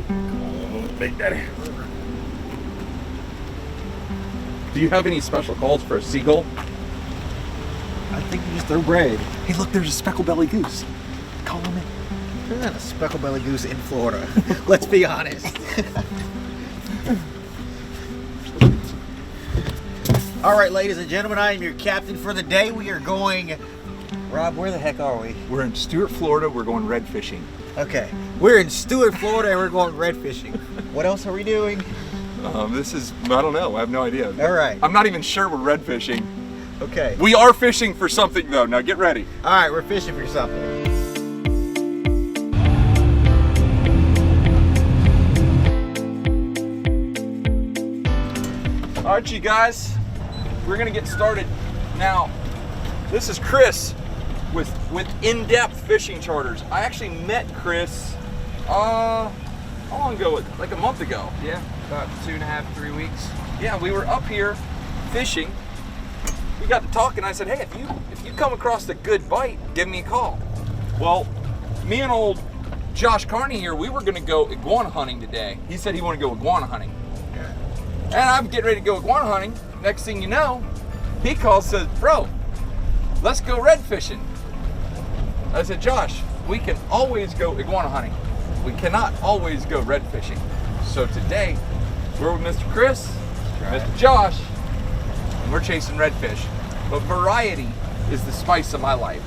Oh, Big Daddy. Do you have any special calls for a seagull? I think you just throw braid. Hey, look, there's a speckled-bellied goose. Call him in. There's not a speckled-bellied goose in Florida. Let's be honest. All right, ladies and gentlemen, I am your captain for the day. We are going... Rob, where the heck are we? We're in Stuart, Florida. We're going red fishing. Okay, we're in Stuart, Florida, and we're going red fishing. What else are we doing? This is, I don't know. I have no idea. All right. I'm not even sure we're red fishing. Okay. We are fishing for something, though. Now get ready. All right, we're fishing for something. All right, you guys. We're going to get started. Now, this is Chris with In-Depth Fishing Charters. I actually met Chris, how long ago? Like a month ago. Yeah, about 2.5, 3 weeks. Yeah, we were up here fishing. We got to talking. I said, hey, if you come across a good bite, give me a call. Well, me and old Josh Carney here, we were going to go iguana hunting today. He said he wanted to go iguana hunting. Yeah. And I'm getting ready to go iguana hunting. Next thing you know, he calls, says, bro, let's go red fishing. I said, Josh, we can always go iguana hunting. We cannot always go red fishing. So today, we're with Mr. Chris, Mr. Josh, and we're chasing redfish. But variety is the spice of my life.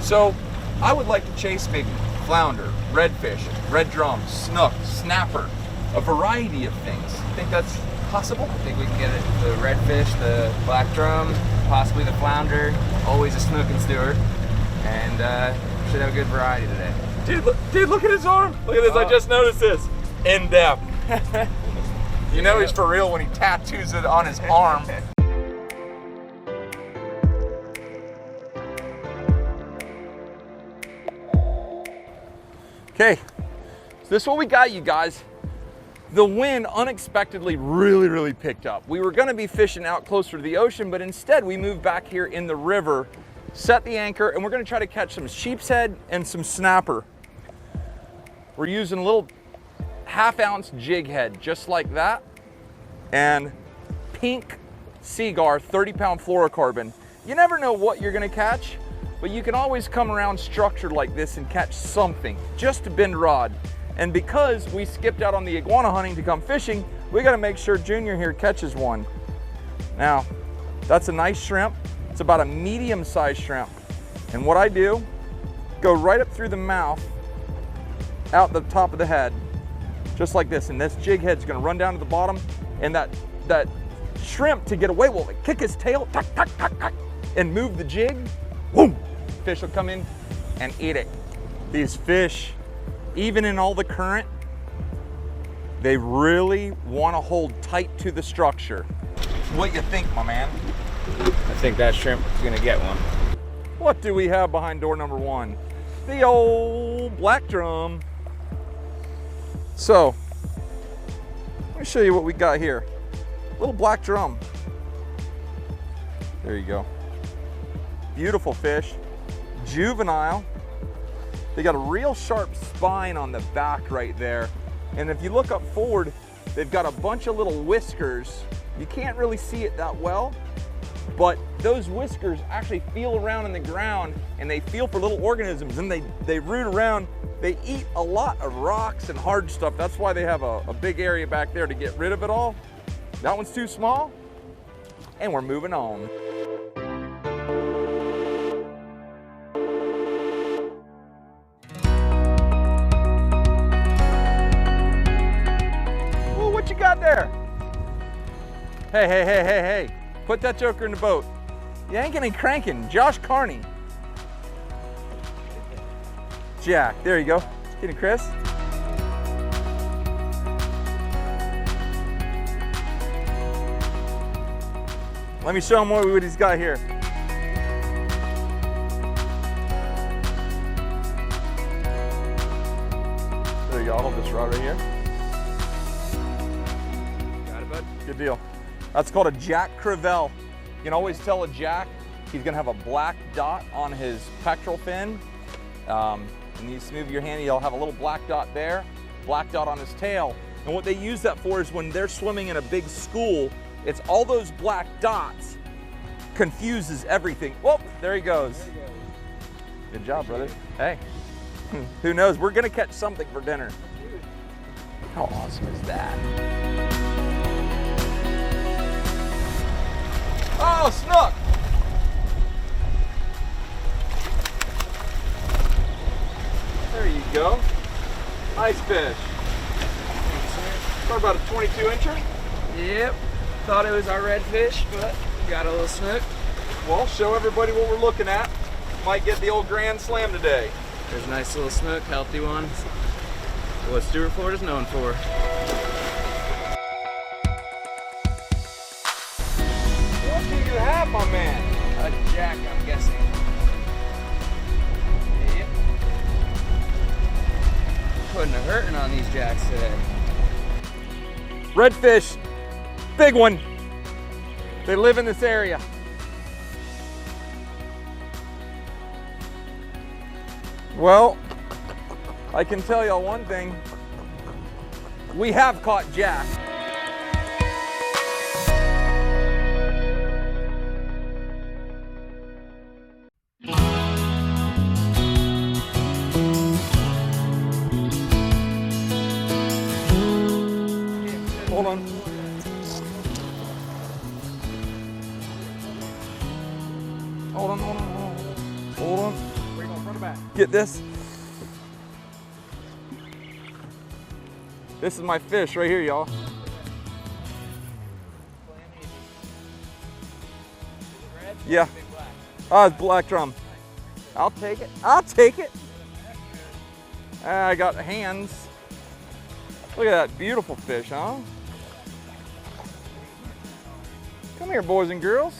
So I would like to chase maybe flounder, redfish, red drum, snook, snapper, a variety of things. Think that's possible? I think we can get it, the redfish, the black drum, possibly the flounder, always a snook and Stuart, and should have a good variety today. Dude, look at his arm. Look at this, I just noticed this. In depth. You know he's for real when he tattoos it on his arm. Okay, so this is what we got, you guys. The wind unexpectedly really picked up. We were gonna be fishing out closer to the ocean, but instead we moved back here in the river, set the anchor, and we're gonna try to catch some sheep's head and some snapper. We're using a little 1/2 ounce jig head, just like that, and pink Seaguar 30-pound fluorocarbon. You never know what you're gonna catch, but you can always come around structured like this and catch something, just to bend rod. And because we skipped out on the iguana hunting to come fishing, we gotta make sure Junior here catches one. Now, that's a nice shrimp. It's about a medium-sized shrimp. And what I do, go right up through the mouth, out the top of the head, just like this. And this jig head's gonna run down to the bottom, and that shrimp, to get away, will kick his tail, tuck, tuck, tuck, tuck, and move the jig, boom, fish will come in and eat it. These fish, even in all the current, they really want to hold tight to the structure. What you think, my man? I think that shrimp is gonna get one. What do we have behind door number 1? The old black drum. So, let me show you what we got here. Little black drum. There you go. Beautiful fish, juvenile. They got a real sharp spine on the back right there. And if you look up forward, they've got a bunch of little whiskers. You can't really see it that well, but those whiskers actually feel around in the ground, and they feel for little organisms, and they root around. They eat a lot of rocks and hard stuff. That's why they have a big area back there to get rid of it all. That one's too small, and we're moving on. Ooh, what you got there? Hey. Put that joker in the boat. Yanking and cranking, Josh Carney. Jack, there you go. Get it, Chris. Let me show him what he's got here. There you go, I'll hold this rod right here. Got it, bud? Good deal. That's called a Jack Crevel. You can always tell a Jack, he's gonna have a black dot on his pectoral fin. And you smooth your hand, you'll have a little black dot there. black dot on his tail. And what they use that for is when they're swimming in a big school, it's all those black dots confuses everything. Whoop, there he goes. Good job, brother. Hey, who knows? We're gonna catch something for dinner. How awesome is that? Oh, Snook! There you go. Nice fish. What about a 22-incher? Yep. Thought it was our redfish, but got a little snook. Well, show everybody what we're looking at. Might get the old grand slam today. There's a nice little snook, healthy one. What Stuart, Florida's known for. What do you have, my man? A jack, I'm guessing. Yep. Putting a hurting on these jacks today. Redfish, big one. They live in this area. Well, I can tell y'all one thing. We have caught jack. Hold on. Hold on, hold on, hold on. Hold on. Where you going, front or back? Get this. This is my fish right here, y'all. Yeah. Oh, it's black drum. I'll take it. I'll take it. I got hands. Look at that beautiful fish, huh? Come here, boys and girls.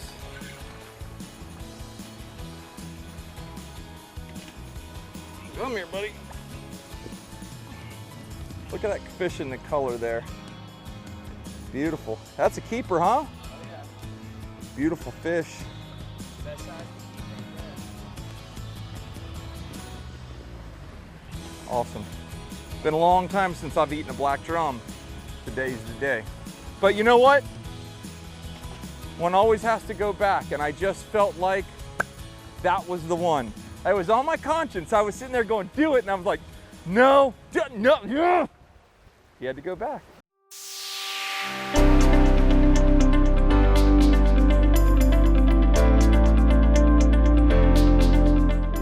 Come here, buddy. Look at that fish in the color there. Beautiful. That's a keeper, huh? Oh yeah. Beautiful fish. That size. Awesome. Been a long time since I've eaten a black drum. Today's the day. But you know what? One always has to go back, and I just felt like that was the one. It was on my conscience. I was sitting there going, do it, and I was like, no, no, yeah. You had to go back.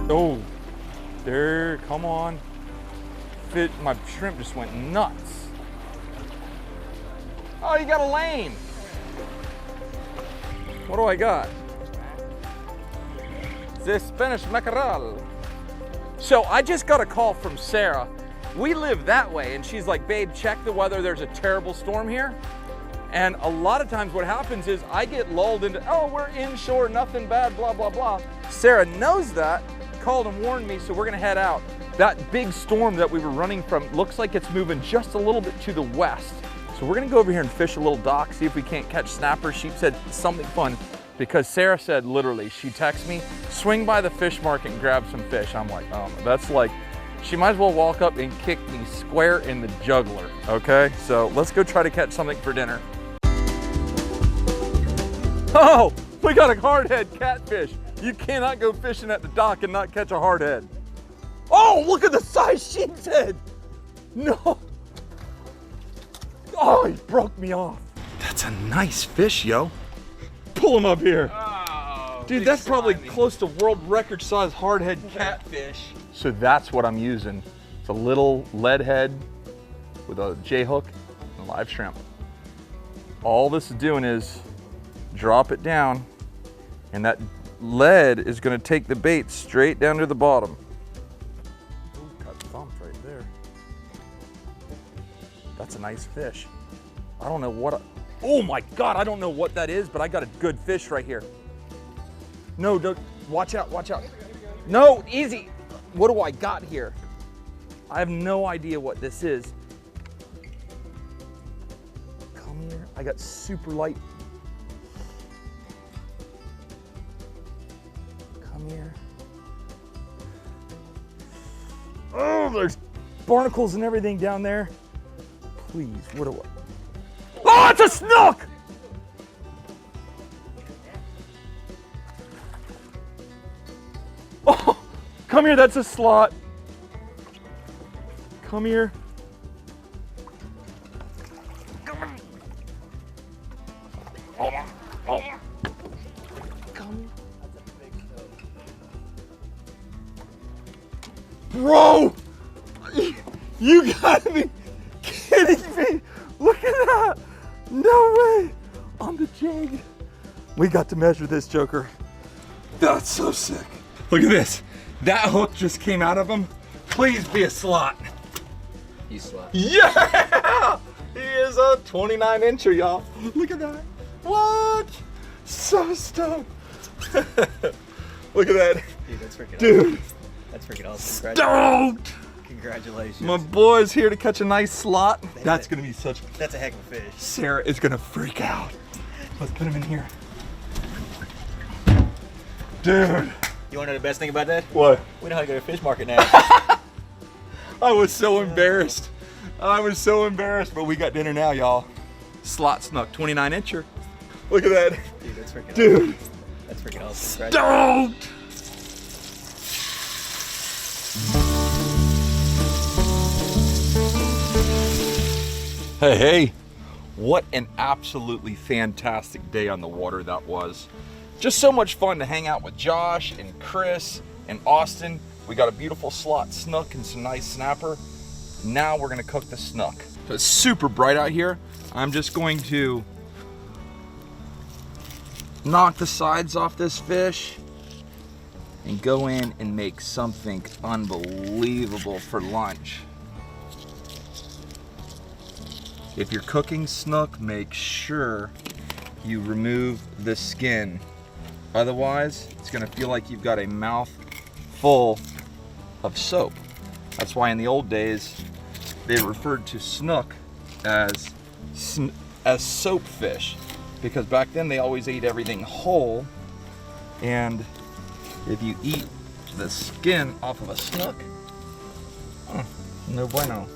Oh, there, come on. My shrimp just went nuts. Oh, you got a lane. What do I got? The Spanish mackerel. So I just got a call from Sarah. We live that way, and she's like, babe, check the weather. There's a terrible storm here. And a lot of times what happens is I get lulled into, oh, we're inshore, nothing bad, blah, blah, blah. Sarah knows that, called and warned me, so we're gonna head out. That big storm that we were running from looks like it's moving just a little bit to the west. So we're gonna go over here and fish a little dock, see if we can't catch snapper, sheepshead, something fun. Because Sarah said, literally, she texted me, swing by the fish market and grab some fish. I'm like, oh, that's like, she might as well walk up and kick me square in the jugular, okay? So let's go try to catch something for dinner. Oh, we got a hardhead catfish. You cannot go fishing at the dock and not catch a hardhead. Oh, look at the size sheep's head. No. Oh, he broke me off. That's a nice fish, yo. Pull him up here. Oh, dude, that's probably close to world record size hardhead catfish. So that's what I'm using. It's a little lead head with a J hook and a live shrimp. All this is doing is drop it down, and that lead is gonna take the bait straight down to the bottom. Ooh, got thumped right there. That's a nice fish. I don't know what, oh my God, I don't know what that is, but I got a good fish right here. No, don't, watch out, watch out. No, easy. What do I got here? I have no idea what this is. Come here, I got super light. Come here. Oh, there's barnacles and everything down there. Please, what do I? Oh, it's a snook! Oh, come here, that's a slot. Come here. Bro, you gotta be kidding me. Look at that. No way. On the jig. We got to measure this joker. That's so sick. Look at this. That hook just came out of him. Please be a slot. He's slot. Yeah! He is a 29-incher, y'all. Look at that. What? So stoked. Look at that. Dude, that's freaking Dude. awesome. That's freaking awesome. Stoked. Congratulations. My boy's here to catch a nice slot. That's gonna be such. That's a heck of a fish. Sarah is gonna freak out. Let's put him in here. Dude. You wanna know the best thing about that? What? We know how to go to fish market now. I was so embarrassed. I was so embarrassed, but we got dinner now, y'all. Slot snook, 29-incher. Look at that. Dude, that's freaking Dude. awesome. That's freaking awesome. Stoked. Hey, what an absolutely fantastic day on the water that was. Just so much fun to hang out with Josh and Chris and Austin. We got a beautiful slot snook and some nice snapper. Now we're gonna cook the snook. So it's super bright out here. I'm just going to knock the sides off this fish and go in and make something unbelievable for lunch. If you're cooking snook, make sure you remove the skin. Otherwise, it's gonna feel like you've got a mouth full of soap. That's why in the old days, they referred to snook as soap fish, because back then they always ate everything whole, and if you eat the skin off of a snook, no bueno.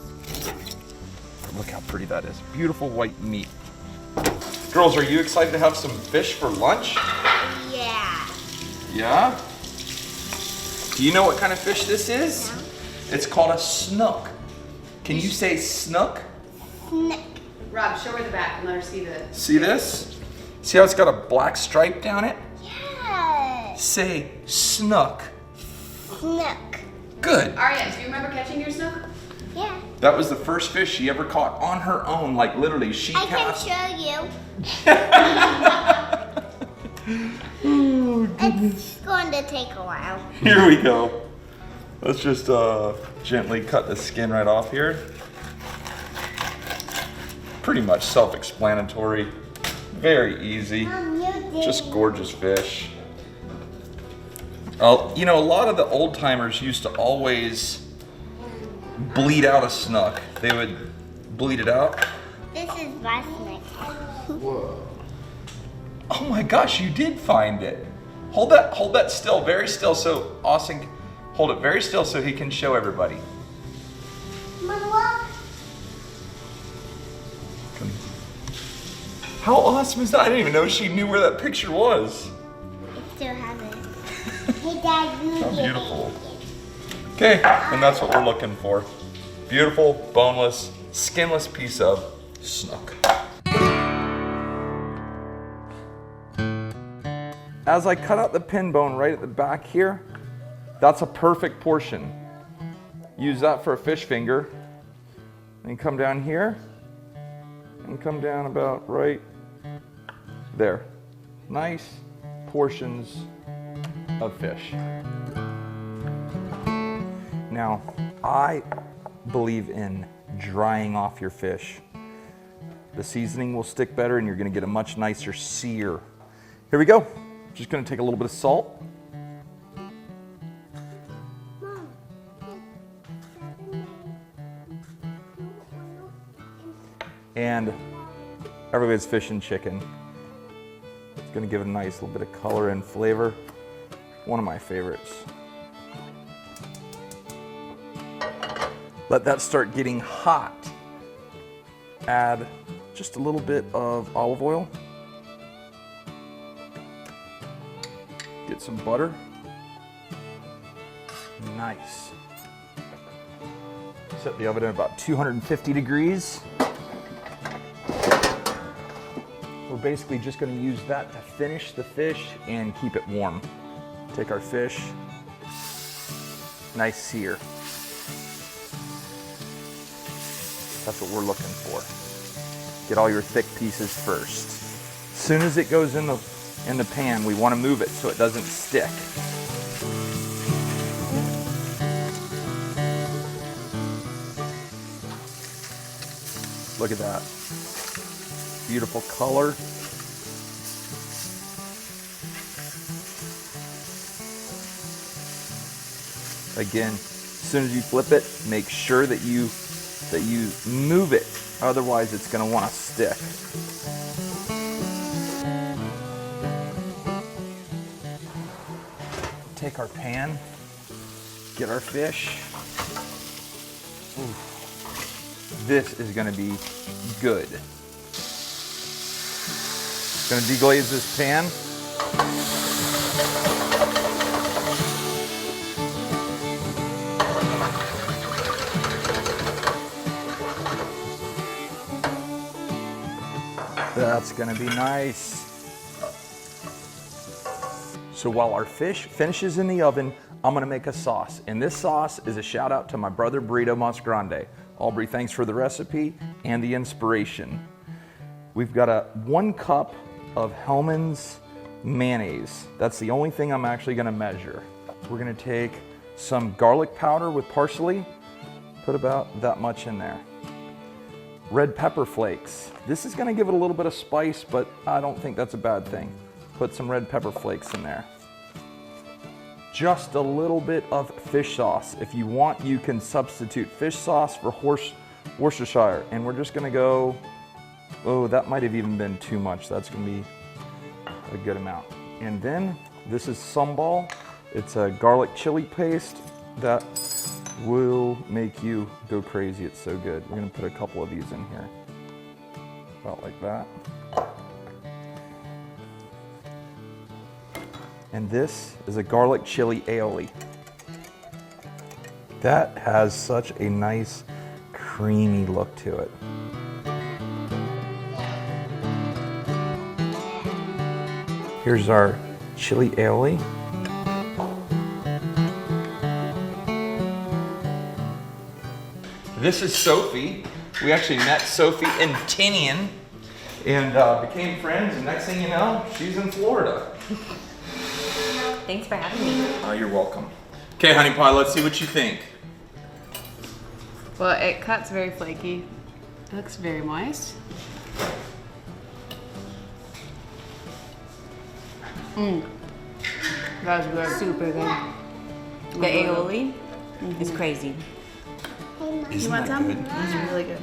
Look how pretty that is. Beautiful white meat. Girls, are you excited to have some fish for lunch? Yeah. Yeah? Do you know what kind of fish this is? No. It's called a snook. Can you say snook? Snook. Rob, show her the back and let her see the... See this? See how it's got a black stripe down it? Yes. Say snook. Snook. Good. Aria, do you remember catching your snook? Yeah. That was the first fish she ever caught on her own, like literally she I can cast. show you. Oh, It's going to take a while. here we go. Let's just gently cut the skin right off here. Pretty much self-explanatory. Very easy. You did. Just gorgeous fish. You know, a lot of the old timers used to always bleed out a snook. They would bleed it out. This is my snook. Whoa. Oh my gosh, you did find it. Hold that still, very still, so Austin, hold it very still so he can show everybody. Mama. How awesome is that? I didn't even know she knew where that picture was. I still have it. Hey, Dad, you How get beautiful. Okay, and that's what we're looking for. Beautiful, boneless, skinless piece of snook. As I cut out the pin bone right at the back here, that's a perfect portion. Use that for a fish finger. And come down here, and come down about right there. Nice portions of fish. Now, I believe in drying off your fish. The seasoning will stick better and you're gonna get a much nicer sear. Here we go. Just gonna take a little bit of salt. And Everglades fish and chicken. It's gonna give it a nice little bit of color and flavor. One of my favorites. Let that start getting hot. Add just a little bit of olive oil. Get some butter. Nice. Set the oven at about 250 degrees. We're basically just going to use that to finish the fish and keep it warm. Take our fish, nice sear. That's what we're looking for. Get all your thick pieces first. As soon as it goes in the pan, we want to move it so it doesn't stick. Look at that. Beautiful color. Again, as soon as you flip it, make sure that you move it. Otherwise, it's going to want to stick. Take our pan, get our fish. Ooh. This is going to be good. Going to deglaze this pan. That's going to be nice. So while our fish finishes in the oven, I'm going to make a sauce. And this sauce is a shout out to my brother Burrito Masgrande. Aubrey, thanks for the recipe and the inspiration. We've got 1 cup of Hellmann's mayonnaise. That's the only thing I'm actually going to measure. We're going to take some garlic powder with parsley. Put about that much in there. Red pepper flakes. This is going to give it a little bit of spice, but I don't think that's a bad thing. Put some red pepper flakes in there. Just a little bit of fish sauce. If you want, you can substitute fish sauce for Worcestershire. And we're just gonna go, oh, that might have even been too much. That's gonna be a good amount. And then this is sambal. It's a garlic chili paste that will make you go crazy. It's so good. We're gonna put a couple of these in here. About like that. And this is a garlic chili aioli. That has such a nice creamy look to it. Here's our chili aioli. This is Sophie. We actually met Sophie in Tinian and became friends, and next thing you know, she's in Florida. Thanks for having me. Oh, you're welcome. Okay, honey pie, let's see what you think. Well, it cuts very flaky. It looks very moist. That was good. Super good. The aioli is crazy. Isn't Want that some? good? It's really good.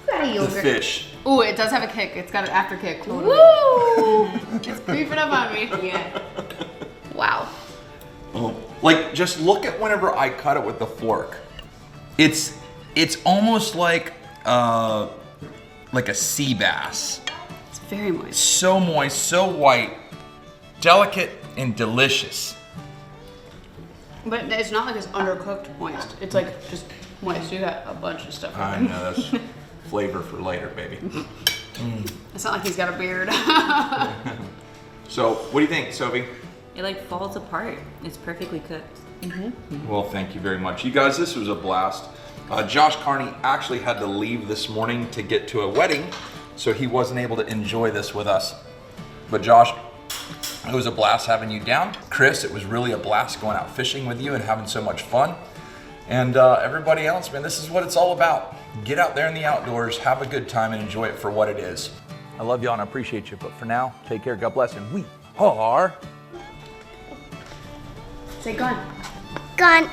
The fish. Ooh, it does have a kick. It's got an after kick. Totally. Woo! It's creeping up on me. Yeah. Wow. Oh, like just look at whenever I cut it with the fork. It's almost like a sea bass. It's very moist. So moist, so white, delicate and delicious. But it's not like it's undercooked moist. It's like just moist. You got a bunch of stuff. I know, that's flavor for later, baby. It's not like he's got a beard. So, what do you think, Sophie? It like falls apart. It's perfectly cooked. Well, thank you very much. You guys, this was a blast. Josh Carney actually had to leave this morning to get to a wedding, so he wasn't able to enjoy this with us. But Josh, it was a blast having you down. Chris, it was really a blast going out fishing with you and having so much fun. And everybody else, man, this is what it's all about. Get out there in the outdoors, have a good time, and enjoy it for what it is. I love y'all and I appreciate you, but for now, take care, God bless, and we are... Say gone. Gone.